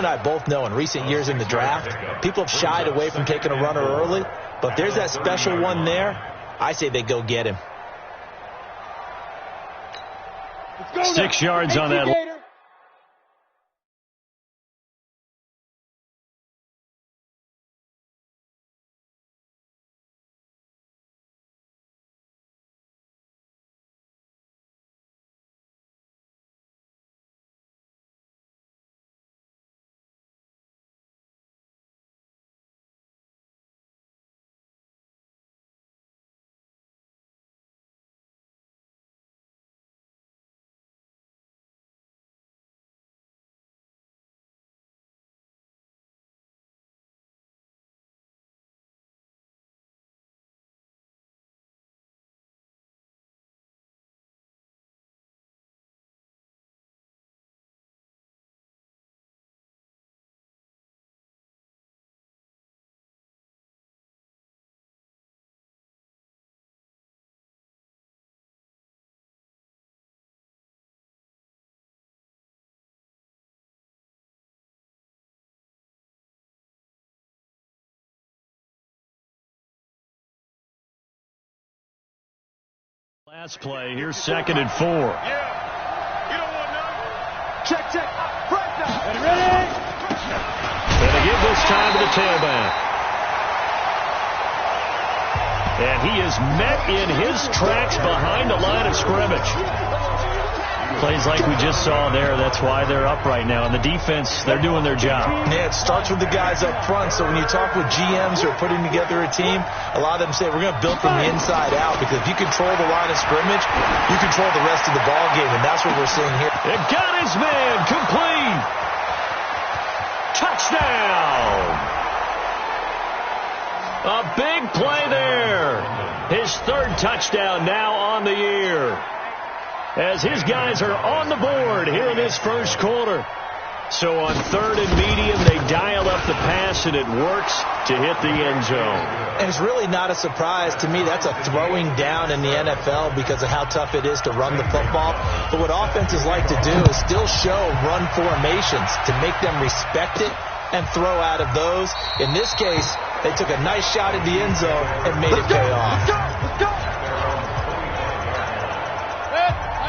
and I both know in recent years in the draft, people have shied away from taking a runner early, but if there's that special one there, I say they go get him. 6 yards on that. Last play, here's 2nd and 4. Yeah. You don't want none. Check. Break down. Ready? And they give this time to the tailback. And he is met in his tracks behind the line of scrimmage. Plays like we just saw there. That's why they're up right now. And the defense, they're doing their job. Yeah, it starts with the guys up front. So when you talk with GMs who are putting together a team, a lot of them say, we're going to build from the inside out. Because if you control the line of scrimmage, you control the rest of the ball game. And that's what we're seeing here. It got his man complete. Touchdown. A big play there. His 3rd touchdown now on the year, as his guys are on the board here in this first quarter. So on 3rd and medium, they dial up the pass, and it works to hit the end zone. And it's really not a surprise to me. That's a throwing down in the NFL because of how tough it is to run the football. But what offenses like to do is still show run formations to make them respect it and throw out of those. In this case, they took a nice shot at the end zone and made it pay off. Let's go.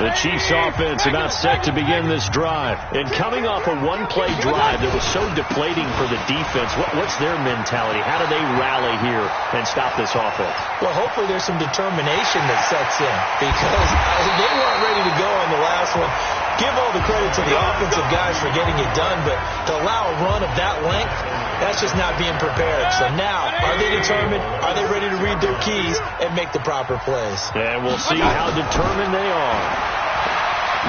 The Chiefs offense about set to begin this drive. And coming off a one-play drive that was so deflating for the defense, what's their mentality? How do they rally here and stop this offense? Well, hopefully there's some determination that sets in because they weren't ready to go on the last one. Give all the credit to the offensive guys for getting it done, but to allow a run of that length, that's just not being prepared. So now, are they determined? Are they ready to read their keys and make the proper plays? And we'll see how determined they are.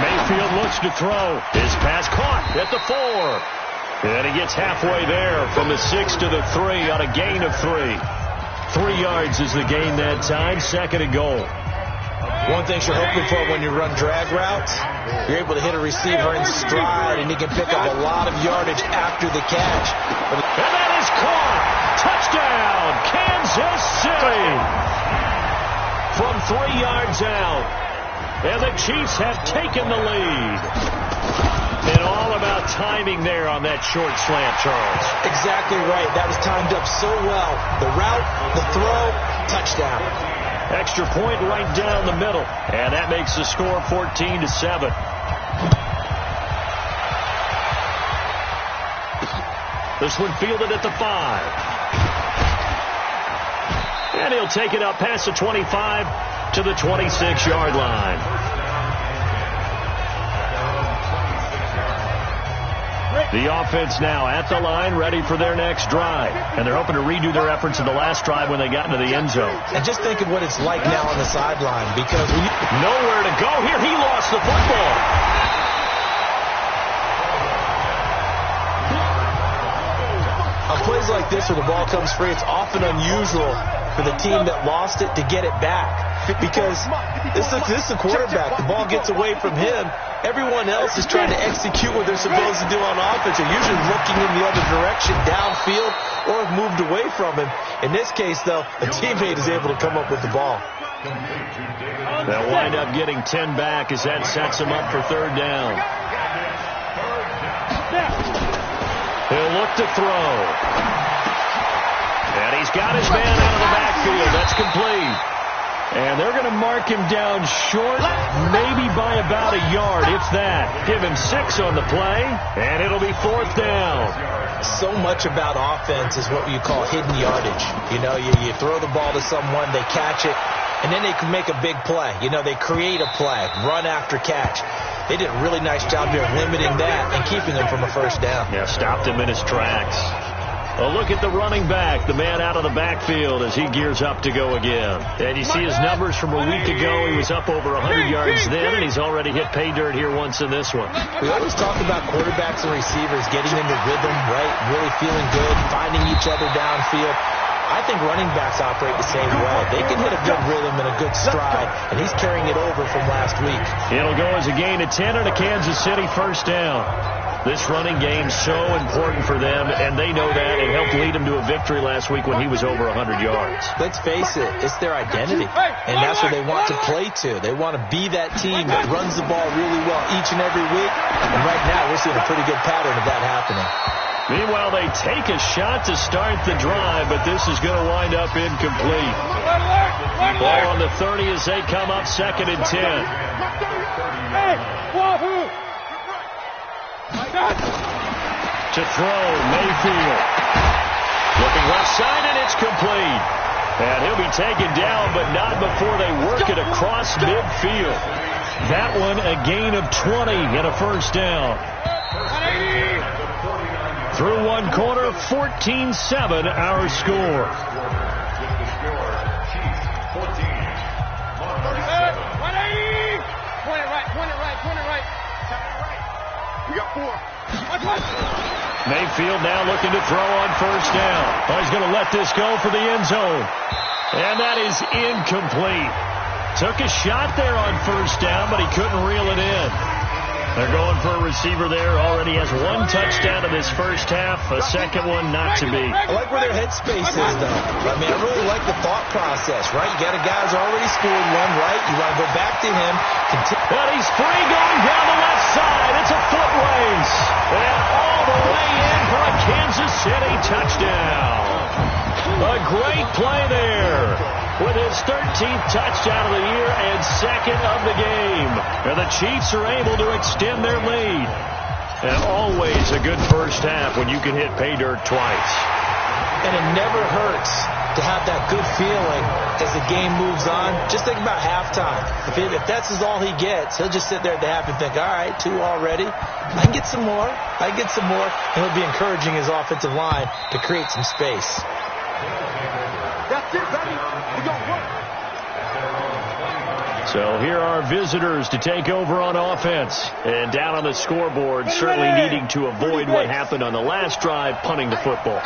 Mayfield looks to throw. His pass caught at the 4. And he gets halfway there from the 6 to the 3 on a gain of 3. 3 yards is the gain that time. 2nd and goal. One thing you're hoping for when you run drag routes, you're able to hit a receiver in stride, and he can pick up a lot of yardage after the catch. And that is caught. Touchdown, Kansas City. From 3 yards out. And the Chiefs have taken the lead. And all about timing there on that short slant, Charles. Exactly right. That was timed up so well. The route, the throw, touchdown. Extra point right down the middle. And that makes the score 14-7. This one fielded at the 5. And he'll take it up past the 25 to the 26-yard line. The offense now at the line, ready for their next drive. And they're hoping to redo their efforts in the last drive when they got into the end zone. And just think of what it's like now on the sideline, because when you nowhere to go here. He lost the football. On plays like this where the ball comes free, it's often unusual for the team that lost it to get it back. Because this is the quarterback. The ball gets away from him. Everyone else is trying to execute what they're supposed to do on offense. They're usually looking in the other direction, downfield, or have moved away from him. In this case, though, a teammate is able to come up with the ball. They'll wind up getting 10 back as that sets them up for 3rd down. He'll look to throw. And he's got his man out of the backfield. That's complete. And they're going to mark him down short, maybe by about a yard, if that. Give him 6 on the play, and it'll be 4th down. So much about offense is what you call hidden yardage. You know, you throw the ball to someone, they catch it, and then they can make a big play. You know, they create a play, run after catch. They did a really nice job there limiting that and keeping him from a first down. Yeah, stopped him in his tracks. A look at the running back, the man out of the backfield as he gears up to go again. And you see his numbers from a week ago. He was up over 100 yards then, and he's already hit pay dirt here once in this one. We always talk about quarterbacks and receivers getting into rhythm, right? Really feeling good, finding each other downfield. I think running backs operate the same way. They can hit a good rhythm and a good stride, and he's carrying it over from last week. It'll go as a gain of 10 and a Kansas City first down. This running game's so important for them, and they know that. It helped lead them to a victory last week when he was over 100 yards. Let's face it, it's their identity, and that's what they want to play to. They want to be that team that runs the ball really well each and every week, and right now we're seeing a pretty good pattern of that happening. Meanwhile, they take a shot to start the drive, but this is going to wind up incomplete. Ball on the 30 as they come up 2nd and 10. To throw, Mayfield. Looking left side, and it's complete. And he'll be taken down, but not before they work it across midfield. That one a gain of 20 and a first down. Through one quarter, 14-7 our score. You got 4. Mayfield now looking to throw on first down. Oh, he's going to let this go for the end zone. And that is incomplete. Took a shot there on first down, but he couldn't reel it in. They're going for a receiver there. Already has 1 touchdown in this first half. A second one not to be. I like where their headspace is, though. I mean, I really like the thought process, right? You got a guy who's already scored one, right? You want to go back to him. And he's free going down the left side. It's a foot race. And all the way in for a Kansas City touchdown. A great play there with his 13th touchdown of the year and 2nd of the game. And the Chiefs are able to extend their lead. And always a good first half when you can hit pay dirt twice. And it never hurts to have that good feeling as the game moves on. Just think about halftime. If that's all he gets, he'll just sit there at the half and think, all right, 2 already. I can get some more. I can get some more. And he'll be encouraging his offensive line to create some space. That's it, baby. We gon' work. So here are visitors to take over on offense. And down on the scoreboard, certainly needing to avoid what happened on the last drive, punting the football.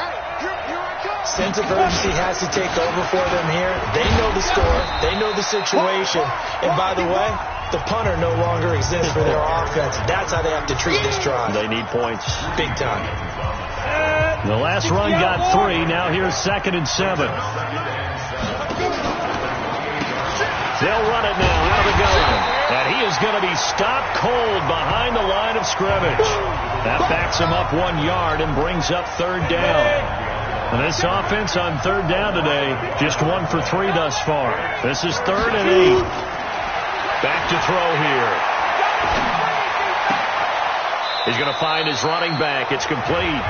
Sense of urgency has to take over for them here. They know the score. They know the situation. And by the way, the punter no longer exists for their offense. That's how they have to treat this drive. They need points. Big time. The last run got 3. Now here's 2nd and 7. They'll run it now out of the gun. And he is going to be stopped cold behind the line of scrimmage. That backs him up 1 yard and brings up 3rd down. And this offense on 3rd down today, just 1 for 3 thus far. This is 3rd and 8. Back to throw here. He's going to find his running back. It's complete.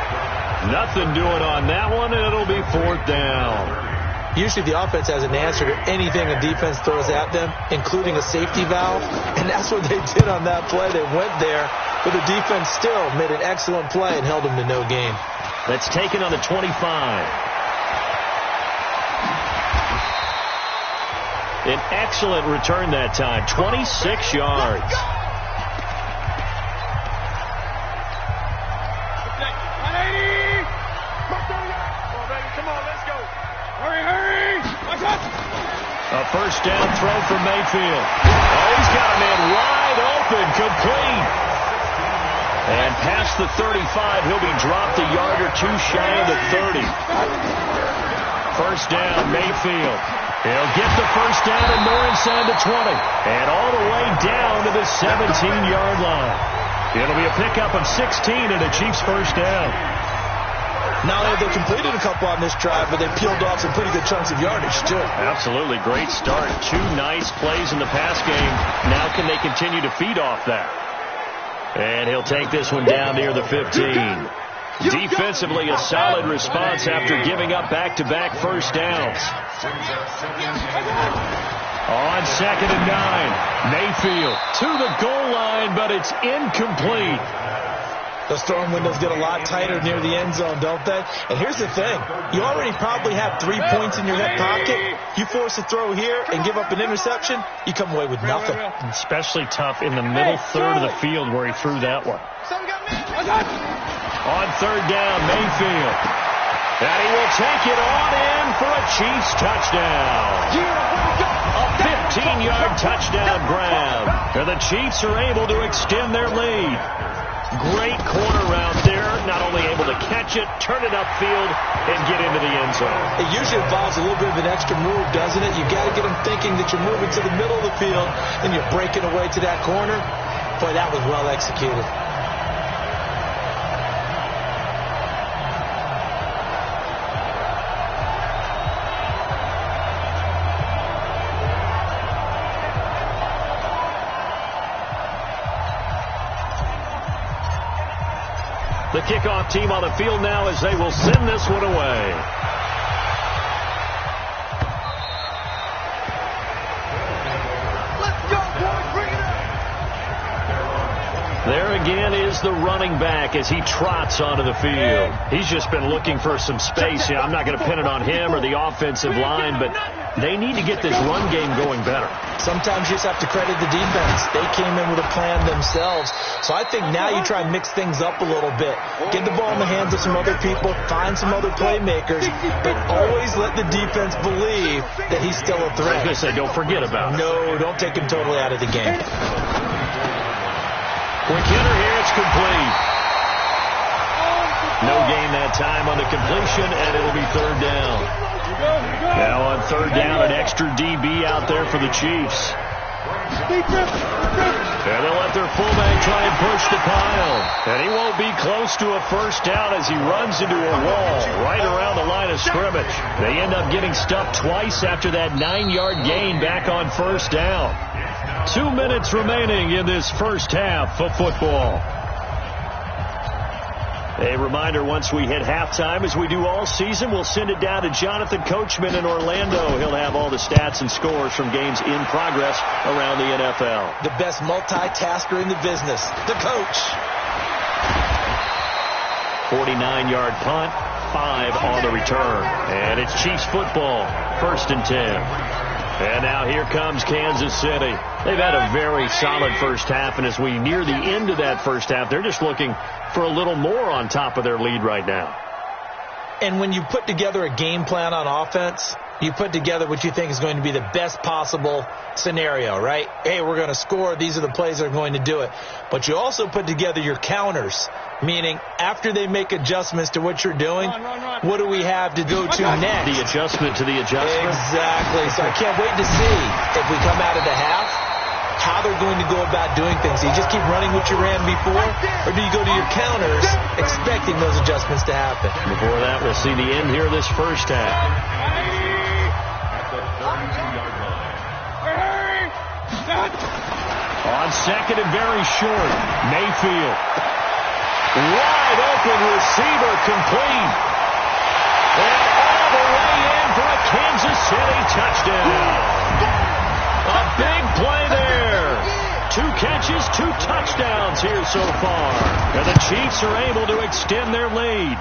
Nothing doing on that one, and it'll be 4th down. Usually the offense has an answer to anything a defense throws at them, including a safety valve, and that's what they did on that play. They went there, but the defense still made an excellent play and held them to no gain. That's taken on the 25. An excellent return that time, 26 yards. A first down throw for Mayfield. Oh, he's got a man wide open, complete. And past the 35, he'll be dropped a yard or 2 shy of the 30. First down, Mayfield. He'll get the first down and more inside the 20. And all the way down to the 17-yard line. It'll be a pickup of 16 and a Chiefs first down. Not only have they completed a couple on this drive, but they peeled off some pretty good chunks of yardage, too. Absolutely. Great start. 2 nice plays in the pass game. Now can they continue to feed off that? And he'll take this one down near the 15. Defensively, a solid response after giving up back-to-back first downs. On 2nd and 9, Mayfield to the goal line, but it's incomplete. Those throwing windows get a lot tighter near the end zone, don't they? And here's the thing. You already probably have 3 points in your hip pocket. You force a throw here and give up an interception, you come away with nothing. Especially tough in the middle third of the field where he threw that one. On 3rd down, Mayfield. And he will take it on in for a Chiefs touchdown. A 15-yard touchdown grab. And the Chiefs are able to extend their lead. Great corner route there. Not only able to catch it, turn it upfield, and get into the end zone. It usually involves a little bit of an extra move, doesn't it? You've got to get them thinking that you're moving to the middle of the field, and you're breaking away to that corner. Boy, that was well executed. The kickoff team on the field now as they will send this one away. Let's go, boys. Bring it up. There again is the running back as he trots onto the field. He's just been looking for some space. I'm not going to pin it on him or the offensive line, but they need to get this run game going better. Sometimes you just have to credit the defense. They came in with a plan themselves. So I think now you try and mix things up a little bit. Get the ball in the hands of some other people, find some other playmakers, but always let the defense believe that he's still a threat. I was going to say, don't forget about it. No, don't take him totally out of the game. Quick hitter here, it's complete. No gain that time on the completion, and it'll be 3rd down. Now on 3rd down, an extra DB out there for the Chiefs. And they'll let their fullback try and push the pile. And he won't be close to a first down as he runs into a wall right around the line of scrimmage. They end up getting stuffed twice after that 9-yard gain back on 1st down. 2 minutes remaining in this first half of football. A reminder, once we hit halftime, as we do all season, we'll send it down to Jonathan Coachman in Orlando. He'll have all the stats and scores from games in progress around the NFL. The best multitasker in the business, the coach. 49-yard punt, 5 on the return. And it's Chiefs football, 1st and 10. And now here comes Kansas City. They've had a very solid first half, and as we near the end of that first half, they're just looking for a little more on top of their lead right now. And when you put together a game plan on offense, you put together what you think is going to be the best possible scenario, right? Hey, we're going to score. These are the plays that are going to do it. But you also put together your counters, meaning after they make adjustments to what you're doing, what do we have to go to next? The adjustment to the adjustment. Exactly. So I can't wait to see if we come out of the half, how they're going to go about doing things. Do you just keep running what you ran before, or do you go to your counters expecting those adjustments to happen? Before that, we'll see the end here of this first half. On 2nd and very short, Mayfield. Wide open receiver complete. And all the way in for a Kansas City touchdown. A big play there. 2 catches, 2 touchdowns here so far. And the Chiefs are able to extend their lead.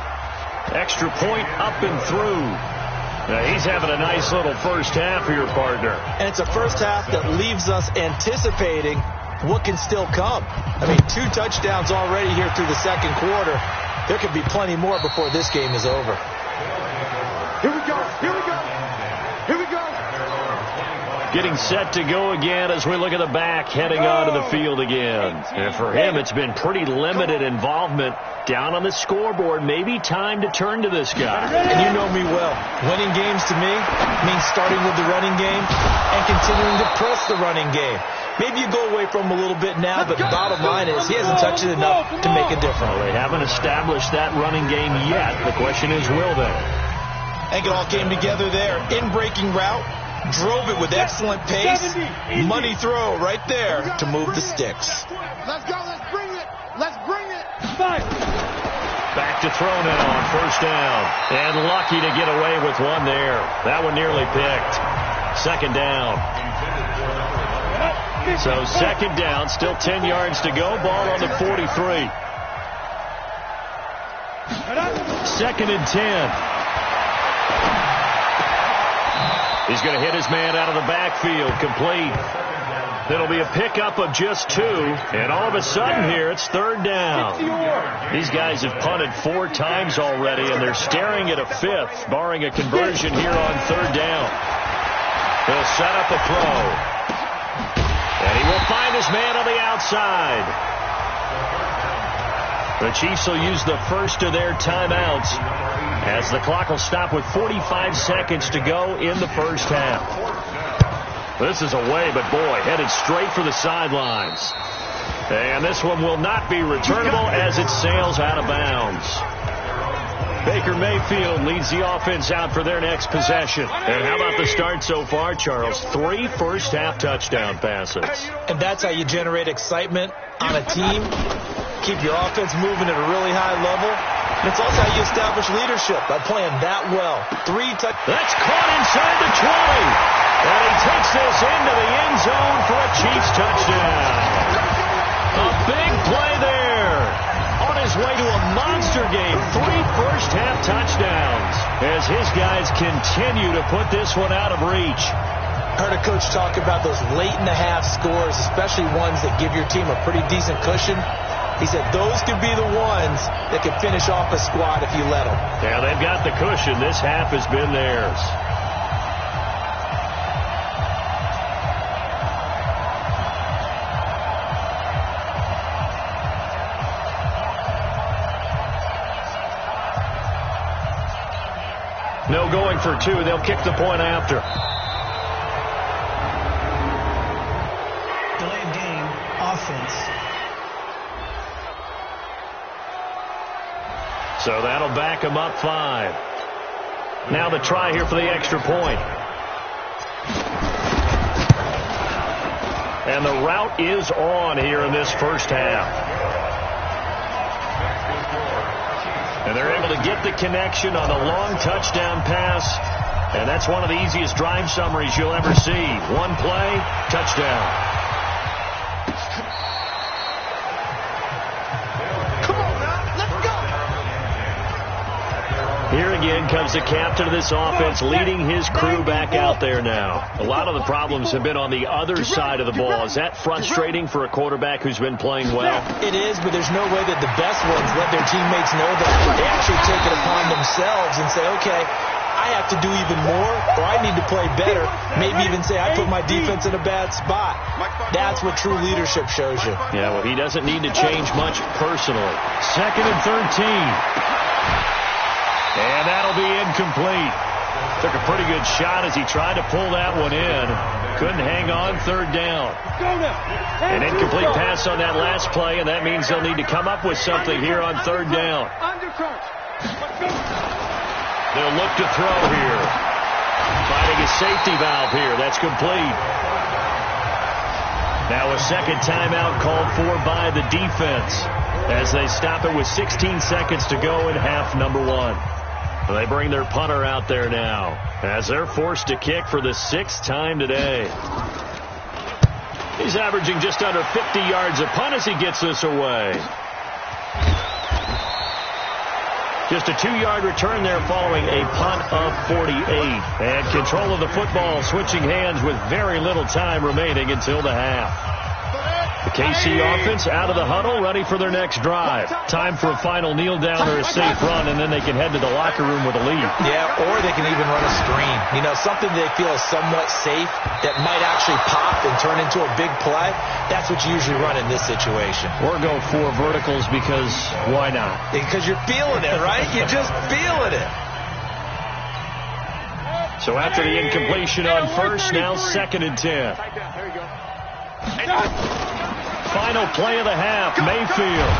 Extra point up and through. Now he's having a nice little first half here, partner. And it's a first half that leaves us anticipating what can still come. I mean, 2 touchdowns already here through the second quarter. There could be plenty more before this game is over. Here we go. Here we go. Here we go. Getting set to go again as we look at the back heading onto the field again. And for him, it's been pretty limited involvement down on the scoreboard. Maybe time to turn to this guy. And you know me well. Winning games to me means starting with the running game and continuing to press the running game. Maybe you go away from him a little bit now, but the bottom line is he hasn't touched it enough to make a difference. Well, they haven't established that running game yet. The question is, will they? I think it all came together there. In-breaking route, drove it with excellent pace. Money throw right there to move the sticks. Let's go. Let's bring it. Let's bring it. Back to throw now on first down. And lucky to get away with one there. That one nearly picked. Second down. So second down, still 10 yards to go. Ball on the 43. Second and 10. He's going to hit his man out of the backfield. Complete. It'll be a pickup of just 2. And all of a sudden here, it's third down. These guys have punted 4 times already, and they're staring at a 5th, barring a conversion here on third down. He'll set up a throw. And he will find his man on the outside. The Chiefs will use the first of their timeouts as the clock will stop with 45 seconds to go in the first half. This is away, but boy, headed straight for the sidelines. And this one will not be returnable as it sails out of bounds. Baker Mayfield leads the offense out for their next possession. And how about the start so far, Charles? 3 first-half touchdown passes. And that's how you generate excitement on a team. Keep your offense moving at a really high level. And it's also how you establish leadership by playing that well. 3 touchdowns. That's caught inside the 20. And he takes this into the end zone for a Chiefs touchdown. A big play there. On his way to a monster game. 3 first-half touchdowns as his guys continue to put this one out of reach. Heard a coach talk about those late-in-the-half scores, especially ones that give your team a pretty decent cushion. He said those could be the ones that could finish off a squad if you let them. Yeah, they've got the cushion. This half has been theirs. No going for 2. They'll kick the point after. Delayed game, offense. So that'll back him up 5. Now the try here for the extra point. And the route is on here in this first half. And they're able to get the connection on a long touchdown pass. And that's one of the easiest drive summaries you'll ever see. 1 play, touchdown. Here again comes the captain of this offense leading his crew back out there now. A lot of the problems have been on the other side of the ball. Is that frustrating for a quarterback who's been playing well? It is, but there's no way that the best ones let their teammates know that. They actually take it upon themselves and say, okay, I have to do even more, or I need to play better. Maybe even say I put my defense in a bad spot. That's what true leadership shows you. Yeah, well, he doesn't need to change much personally. 2nd and 13. And that'll be incomplete. Took a pretty good shot as he tried to pull that one in. Couldn't hang on. Third down. An incomplete pass on that last play, and that means they'll need to come up with something here on third down. They'll look to throw here. Finding a safety valve here. That's complete. Now a second timeout called for by the defense as they stop it with 16 seconds to go in half number 1. They bring their punter out there now as they're forced to kick for the 6th time today. He's averaging just under 50 yards a punt as he gets this away. Just a 2-yard return there following a punt of 48. And control of the football switching hands with very little time remaining until the half. The KC offense out of the huddle, ready for their next drive. Time for a final kneel down or a safe run, and then they can head to the locker room with a lead. Yeah, or they can even run a screen. You know, something they feel is somewhat safe that might actually pop and turn into a big play. That's what you usually run in this situation. Or go 4 verticals because why not? Because you're feeling it, right? You're just feeling it. So after the incompletion on first, now 2nd and 10. Final play of the half, Mayfield.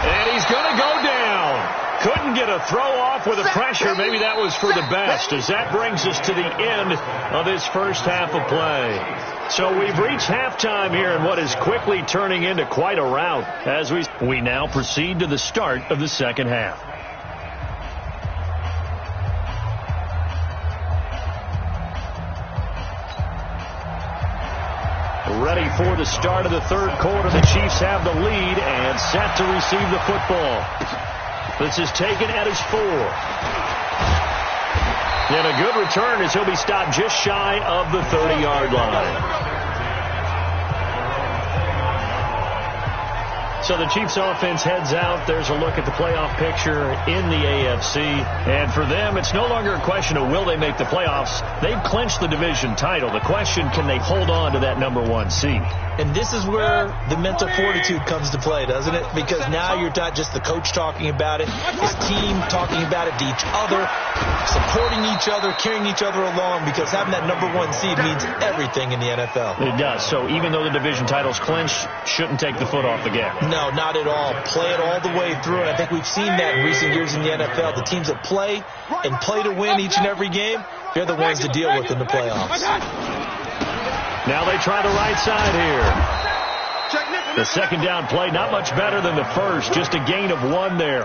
And he's going to go down. Couldn't get a throw off with the pressure. Maybe that was for the best, as that brings us to the end of this first half of play. So we've reached halftime here in what is quickly turning into quite a rout as we now proceed to the start of the second half. Ready for the start of the third quarter. The Chiefs have the lead and set to receive the football. This is taken at his 4. And a good return as he'll be stopped just shy of the 30-yard line. So the Chiefs offense heads out. There's a look at the playoff picture in the AFC. And for them, it's no longer a question of will they make the playoffs. They've clinched the division title. The question, can they hold on to that number 1 seed? And this is where the mental fortitude comes to play, doesn't it? Because now you're not just the coach talking about it, his team talking about it to each other, supporting each other, carrying each other along, because having that number 1 seed means everything in the NFL. It does. So even though the division title's clinched, shouldn't take the foot off the gas. No, not at all. Play it all the way through, and I think we've seen that in recent years in the NFL. The teams that play and play to win each and every game, they're the ones to deal with in the playoffs. Now they try the right side here. The second down play, not much better than the first, just a gain of 1 there.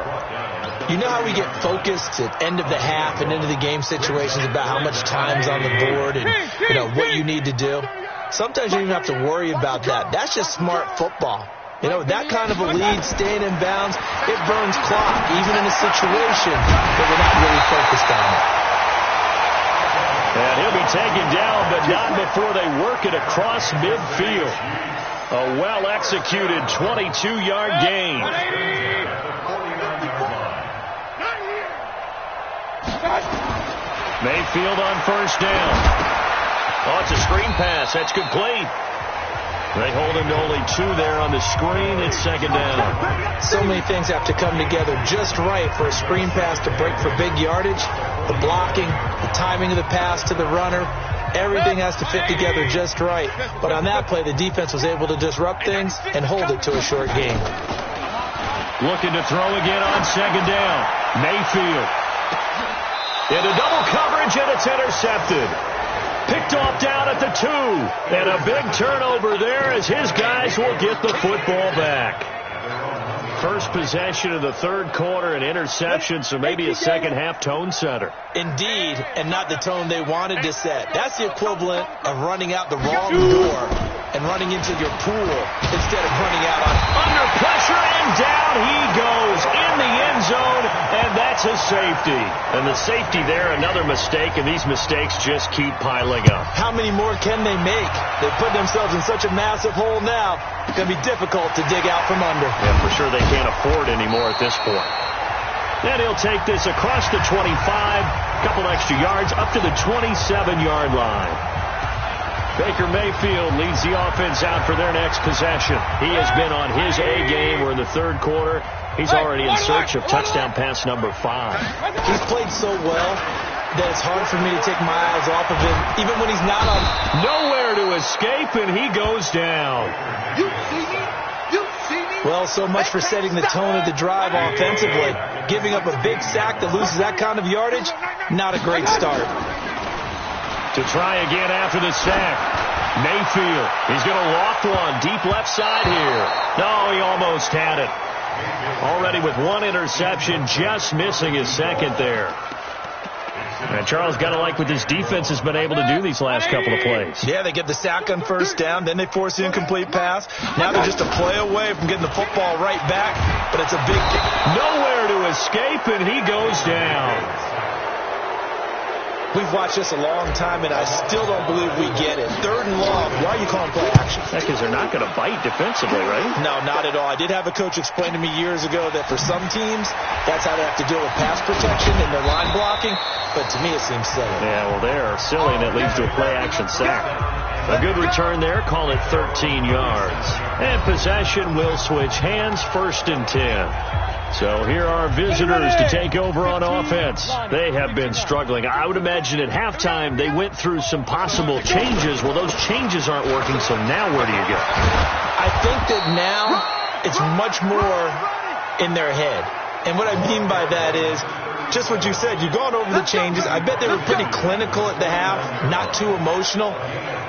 You know how we get focused at end of the half and into the game situations about how much time's on the board and what you need to do? Sometimes you don't even have to worry about that. That's just smart football. That kind of a lead, staying in bounds, it burns clock, even in a situation that we're not really focused on it. And he'll be taken down, but not before they work it across midfield. A well-executed 22-yard gain. Mayfield on first down. Oh, it's a screen pass. That's complete. They hold him to only 2 there on the screen. It's second down. So many things have to come together just right for a screen pass to break for big yardage. The blocking, the timing of the pass to the runner, everything has to fit together just right. But on that play, the defense was able to disrupt things and hold it to a short game. Looking to throw again on second down. Mayfield. Into double coverage, and it's intercepted. Picked off down at the 2. And a big turnover there as his guys will get the football back. First possession of the third quarter, an interception, so maybe a second half tone setter. Indeed, and not the tone they wanted to set. That's the equivalent of running out the wrong door and running into your pool instead of running out on under pressure, and down he goes in the end zone, and that's a safety. And the safety there, another mistake, and these mistakes just keep piling up. How many more can they make? They put themselves in such a massive hole now, it's going to be difficult to dig out from under. Yeah, for sure they can't afford anymore at this point. Then he'll take this across the 25, a couple extra yards, up to the 27-yard line. Baker Mayfield leads the offense out for their next possession. He has been on his A game. We're in the third quarter. He's already in search of touchdown pass number 5. He's played so well that it's hard for me to take my eyes off of him, even when he's not on. Nowhere to escape, and he goes down. You see me? You see me? Well, so much for setting the tone of the drive offensively. Giving up a big sack that loses that kind of yardage, not a great start. To try again after the sack. Mayfield, he's going to loft one deep left side here. No, he almost had it. Already with 1 interception, just missing his second there. And Charles, got to like what this defense has been able to do these last couple of plays. Yeah, they get the sack on first down, then they force the incomplete pass. Now they're just a play away from getting the football right back, but it's a big nowhere to escape, and he goes down. We've watched this a long time, and I still don't believe we get it. Third and long. Why are you calling play action? Because they're not going to bite defensively, right? No, not at all. I did have a coach explain to me years ago that for some teams, that's how they have to deal with pass protection and their line blocking. but to me it seems silly. Yeah, well, they're silly, and it leads to a play-action sack. A good return there. Call it 13 yards. And possession will switch hands, 1st and 10. So here are visitors to take over on offense. They have been struggling. I would imagine at halftime they went through some possible changes. Well, those changes aren't working, so now where do you go? I think that now it's much more in their head. And what I mean by that is just what you said. You've gone over the changes. I bet they were pretty clinical at the half, not too emotional.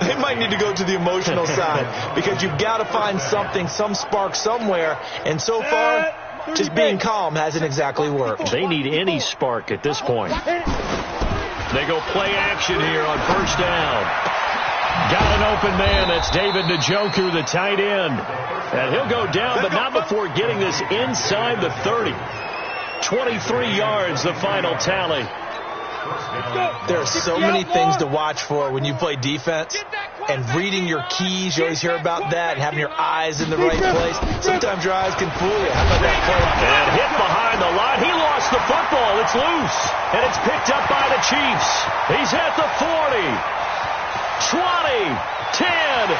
They might need to go to the emotional side because you've got to find something, some spark somewhere. And so far, just being calm hasn't exactly worked. They need any spark at this point. They go play action here on 1st down. Got an open man. That's David Njoku, the tight end. And he'll go down, but not before getting this inside the 30. 23 yards, the final tally. There are so many things to watch for when you play defense. And reading your keys, you always hear about that, and having your eyes in the right place. Sometimes your eyes can fool you. How about that play? And hit behind the line. He lost the football. It's loose. And it's picked up by the Chiefs. He's at the 40, 20, 10.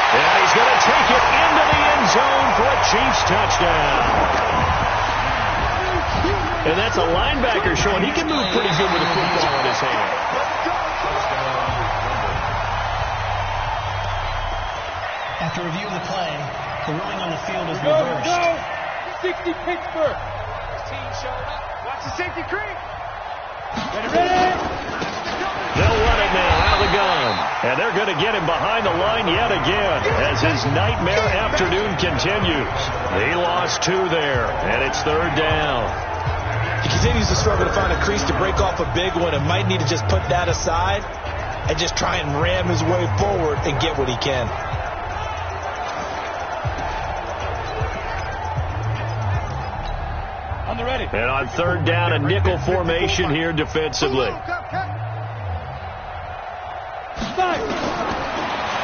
And he's going to take it into the end zone for a Chiefs touchdown. And that's a linebacker showing he can move pretty good with a football in his hand. After review of the play, the ruling on the field is reversed. 60 Pittsburgh. Team showing up. Watch the safety creep. Ready. They'll run it now out of the gun. And they're going to get him behind the line yet again as his nightmare afternoon continues. He lost 2 there, and it's 3rd down. He continues to struggle to find a crease to break off a big one and might need to just put that aside and just try and ram his way forward and get what he can. On the ready. And on 3rd down, a nickel formation here defensively.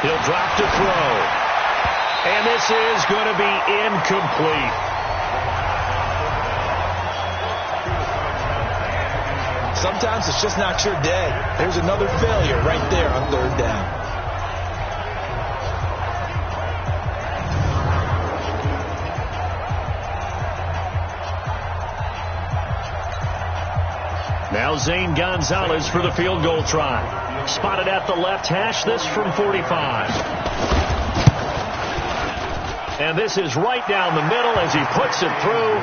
He'll drop to throw. And this is going to be incomplete. Sometimes it's just not your day. There's another failure right there on 3rd down. Now Zane Gonzalez for the field goal try. Spotted at the left hash, this from 45. And this is right down the middle as he puts it through.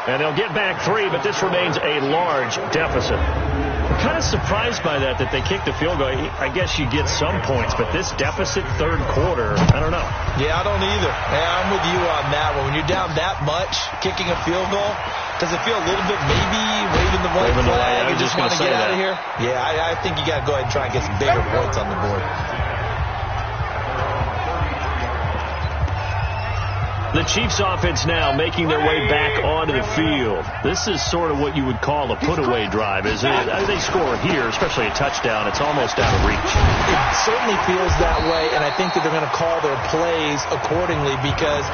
And they'll get back 3, but this remains a large deficit. I'm kind of surprised by that they kicked the field goal. I guess you get some points, but this deficit 3rd quarter, I don't know. Yeah, I don't either. Yeah, I'm with you on that one. When you're down that much, kicking a field goal, does it feel a little bit maybe waving the white flag and just want to get out of here? Yeah, I think you got to go ahead and try and get some bigger points on the board. The Chiefs offense now making their way back onto the field. This is sort of what you would call a put-away drive, isn't it? They score here, especially a touchdown. It's almost out of reach. It certainly feels that way, and I think that they're going to call their plays accordingly because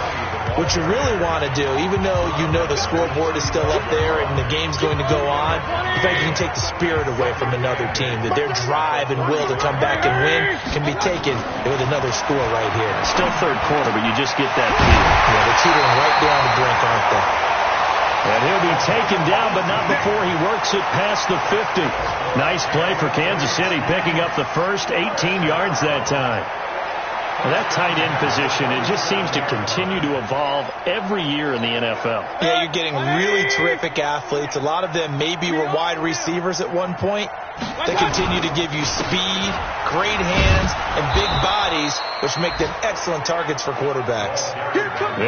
what you really want to do, even though you know the scoreboard is still up there and the game's going to go on, in fact, you can take the spirit away from another team, that their drive and will to come back and win can be taken with another score right here. Still 3rd quarter, but you just get that feel. Yeah, they're teetering right down the brink, aren't they? And he'll be taken down, but not before he works it past the 50. Nice play for Kansas City, picking up the first 18 yards that time. Well, that tight end position, it just seems to continue to evolve every year in the NFL. Yeah, you're getting really terrific athletes. A lot of them maybe were wide receivers at one point. They continue to give you speed, great hands, and big bodies, which make them excellent targets for quarterbacks.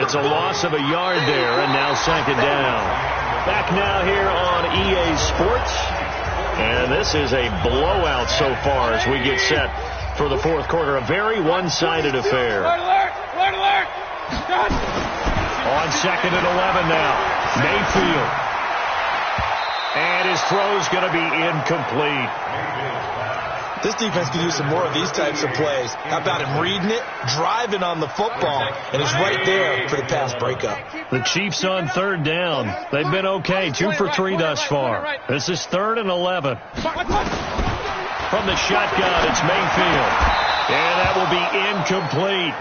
It's a loss of a yard there, and now 2nd down. Back now here on EA Sports. And this is a blowout so far as we get set for the 4th quarter. A very one-sided affair. Alert! On 2nd and 11 now. Mayfield. And his throw's going to be incomplete. This defense could use some more of these types of plays. How about him reading it, driving on the football, and he's right there for the pass breakup. The Chiefs on third down. They've been okay, 2 for 3 thus far. This is 3rd and 11. From the shotgun, it's Mayfield. And that will be incomplete.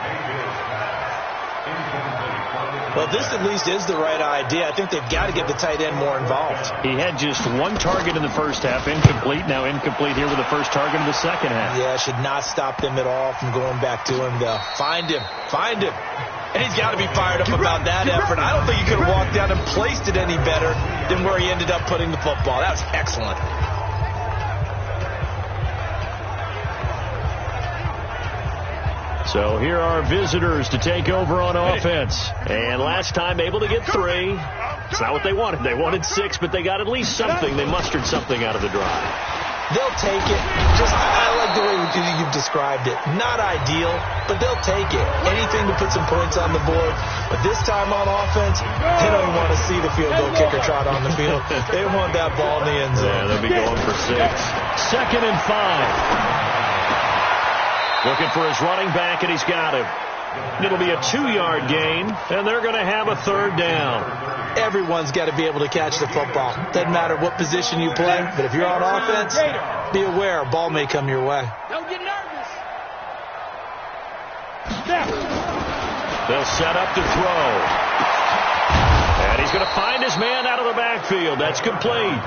Well, this at least is the right idea. I think they've got to get the tight end more involved. He had just 1 target in the first half, incomplete. Now incomplete here with the first target in the second half. Yeah, should not stop them at all from going back to him, though. Find him. And he's got to be fired up about that effort. I don't think he could have walked down and placed it any better than where he ended up putting the football. That was excellent. So here are visitors to take over on offense. And last time able to get 3. It's not what they wanted. They wanted 6, but they got at least something. They mustered something out of the drive. They'll take it. I like the way you've described it. Not ideal, but they'll take it. Anything to put some points on the board. But this time on offense, they don't want to see the field goal kicker trot on the field. They want that ball in the end zone. Yeah, they'll be going for 6. 2nd and 5. Looking for his running back, and he's got him. It'll be a 2-yard gain, and they're going to have a 3rd down. Everyone's got to be able to catch the football. Doesn't matter what position you play, but if you're on offense, be aware a ball may come your way. Don't get nervous. They'll set up to throw. And he's going to find his man out of the backfield. That's complete.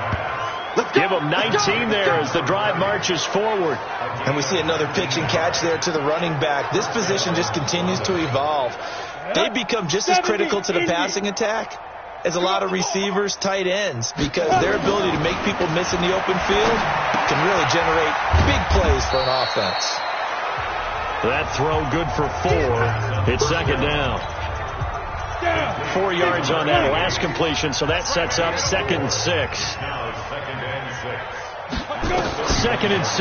Give him 19 there as the drive marches forward. And we see another pitch and catch there to the running back. This position just continues to evolve. They become just as critical to the passing attack as a lot of receivers, tight ends, because their ability to make people miss in the open field can really generate big plays for an offense. That throw good for 4. It's 2nd down. 4 yards on that last completion, so that sets up 2nd and 6. 2nd and 6.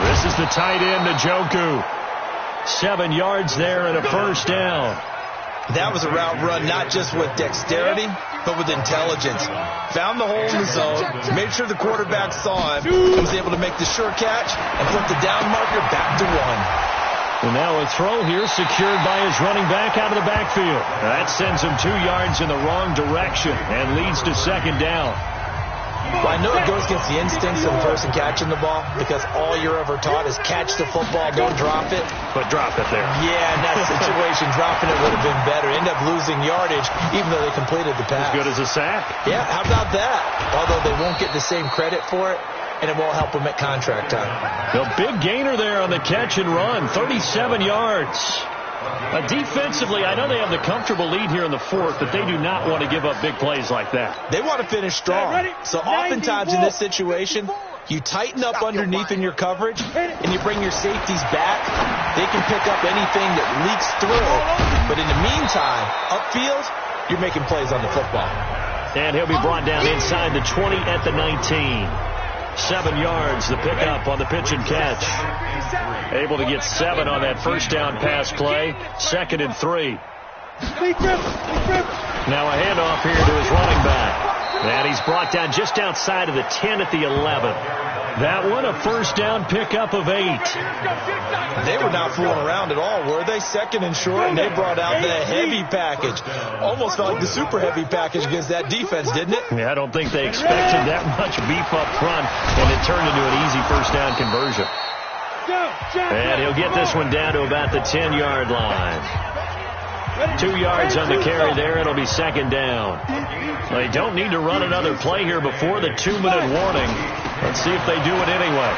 This is the tight end, Njoku. 7 yards there and a 1st down. That was a route run not just with dexterity, but with intelligence. Found the hole in the zone, made sure the quarterback saw him, and was able to make the sure catch and flip the down marker back to 1. And now a throw here secured by his running back out of the backfield. That sends him 2 yards in the wrong direction and leads to 2nd down. Well, I know it goes against the instincts of the person catching the ball because all you're ever taught is catch the football, don't drop it. But drop it there. Yeah, in that situation, dropping it would have been better. End up losing yardage even though they completed the pass. As good as a sack. Yeah, how about that? Although they won't get the same credit for it, and it won't help them at contract time. The big gainer there on the catch and run, 37 yards. Defensively, I know they have the comfortable lead here in the 4th, but they do not want to give up big plays like that. They want to finish strong. So oftentimes in this situation, you tighten up underneath in your coverage, and you bring your safeties back. They can pick up anything that leaks through. But in the meantime, upfield, you're making plays on the football. And he'll be brought down inside the 20 at the 19. 7 yards, the pickup on the pitch and catch. Able to get 7 on that 1st down pass play. 2nd and 3. Now a handoff here to his running back. And he's brought down just outside of the 10 at the 11. That one, a 1st down pickup of 8. They were not fooling around at all, were they? 2nd and short, and they brought out the heavy package. Almost felt like the super heavy package against that defense, didn't it? Yeah, I don't think they expected that much beef up front, and it turned into an easy 1st down conversion. And he'll get this one down to about the 10-yard line. 2 yards on the carry there. It'll be 2nd down. They don't need to run another play here before the 2-minute warning. Let's see if they do it anyway.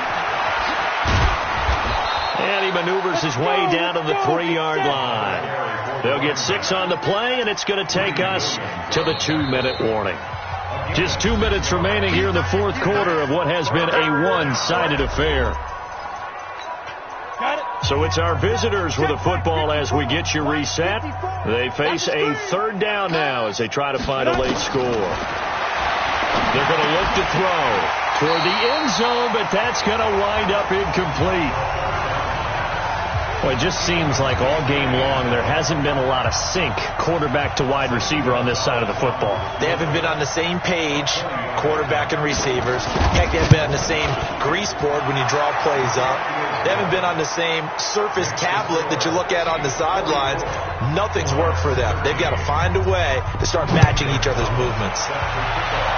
And he maneuvers his way down to the 3-yard line. They'll get 6 on the play, and it's going to take us to the 2-minute warning. Just 2 minutes remaining here in the 4th quarter of what has been a one-sided affair. So it's our visitors with the football as we get you reset. They face a 3rd down now as they try to find a late score. They're going to look to throw toward the end zone, but that's going to wind up incomplete. Well, it just seems like all game long there hasn't been a lot of sync quarterback to wide receiver on this side of the football. They haven't been on the same page, quarterback and receivers. Heck, they haven't been on the same grease board when you draw plays up. They haven't been on the same surface tablet that you look at on the sidelines. Nothing's worked for them. They've got to find a way to start matching each other's movements.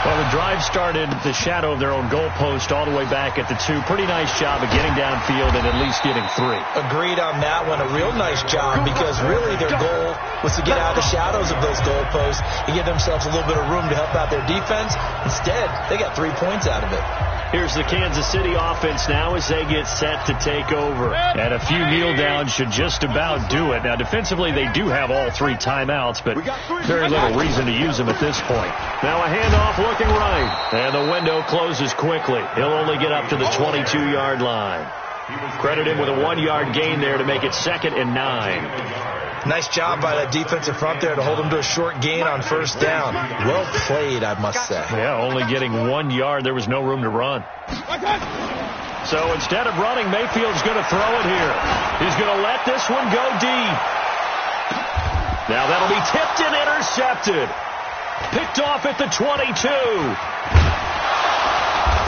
Well, the drive started the shadow of their own goalpost all the way back at the 2. Pretty nice job of getting downfield and at least getting 3. Agreed on that one. A real nice job because really their goal was to get out of the shadows of those goalposts and give themselves a little bit of room to help out their defense. Instead, they got 3 points out of it. Here's the Kansas City offense now as they get set to take over. And a few kneel downs should just about do it. Now, defensively, they do have all 3 timeouts, but very little reason to use them at this point. Now a handoff looking right. And the window closes quickly. He'll only get up to the 22-yard line. Credit him with a 1-yard gain there to make it 2nd and 9. Nice job by that defensive front there to hold him to a short gain on first down. Well played, I must say. Yeah, only getting 1 yard. There was no room to run. So instead of running, Mayfield's going to throw it here. He's going to let this one go deep. Now that'll be tipped and intercepted. Picked off at the 22.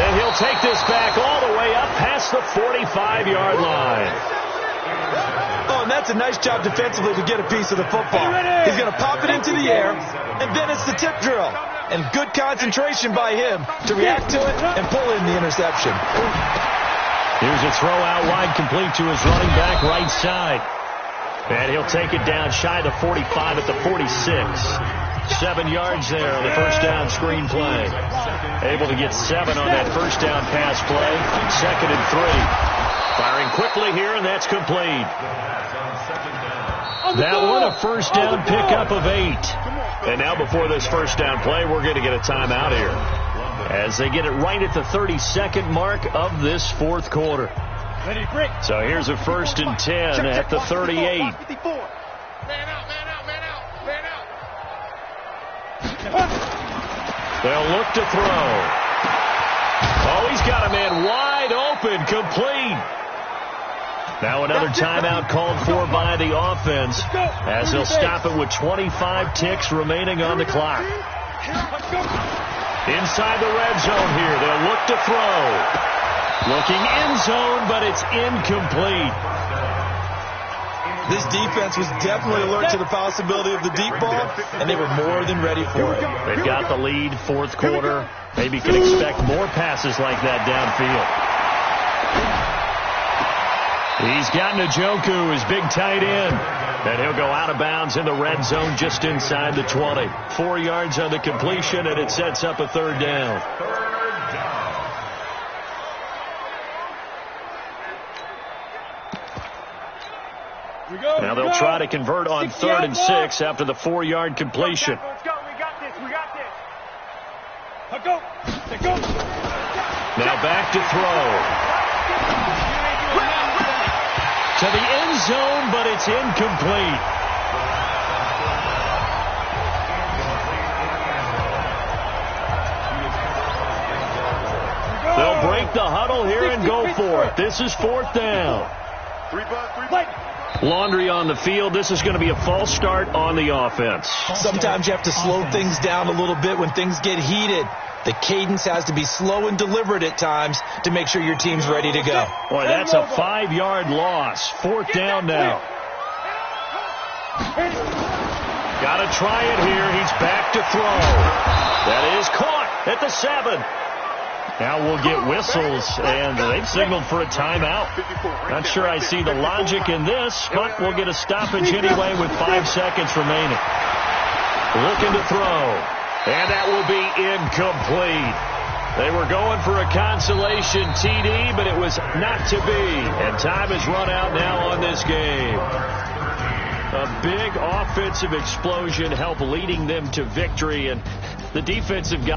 And he'll take this back all the way up past the 45-yard line. Oh, and that's a nice job defensively to get a piece of the football. He's going to pop it into the air, and then it's the tip drill. And good concentration by him to react to it and pull in the interception. Here's a throw out wide, complete to his running back right side. And he'll take it down shy of the 45 at the 46. 7 yards there on the first down screen play. Able to get 7 on that first down pass play. 2nd and 3. Firing quickly here, and that's complete. That one a first down pickup of 8. And now before this first down play, we're going to get a timeout here. As they get it right at the 32nd mark of this 4th quarter. So here's a 1st and 10 at the 38. They'll look to throw. Oh, he's got a man wide open, complete. Now another timeout called for by the offense as they'll stop it with 25 ticks remaining on the clock. Inside the red zone here, they'll look to throw. Looking end zone, but it's incomplete. This defense was definitely alert to the possibility of the deep ball, and they were more than ready for it. They've got the lead, 4th quarter. Maybe can expect more passes like that downfield. He's got Njoku, his big tight end. And he'll go out of bounds in the red zone just inside the 20. 4 yards on the completion, and it sets up a 3rd down. Now they'll try to convert on 3rd and 6 after the 4-yard completion. Let's go. We got this. We got this. Let's go. Let's go. Now back to throw. To the end zone, but it's incomplete. They'll break the huddle here and go for it. This is 4th down. Laundry on the field. This is going to be a false start on the offense. Sometimes you have to slow things down a little bit when things get heated. The cadence has to be slow and deliberate at times to make sure your team's ready to go. Boy, that's a 5-yard loss. 4th down now. Got to try it here. He's back to throw. That is caught at the 7. Now we'll get whistles, and they've signaled for a timeout. Not sure I see the logic in this, but we'll get a stoppage anyway with 5 seconds remaining. Looking to throw. And that will be incomplete. They were going for a consolation TD, but it was not to be. And time has run out now on this game. A big offensive explosion helped leading them to victory, and the defensive guy